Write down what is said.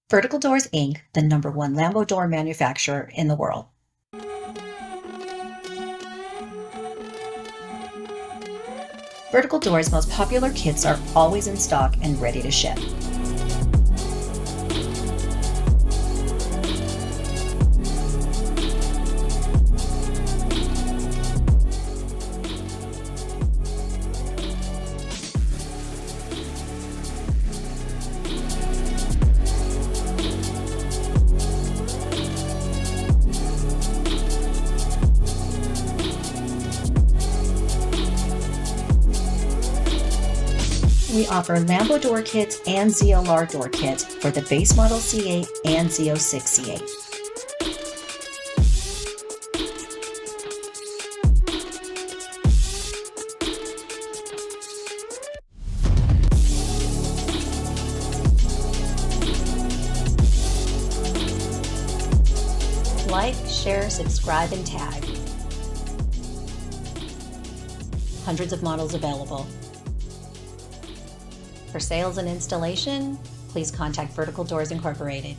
Vertical Doors, Inc., the #1 Lambo door manufacturer in the world. Vertical Doors' most popular kits are always in stock and ready to ship. We offer Lambo door kits and ZLR door kits for the base model C8 and Z06 C8. Like, share, subscribe, and tag. Hundreds of models available. For sales and installation, please contact Vertical Doors Incorporated.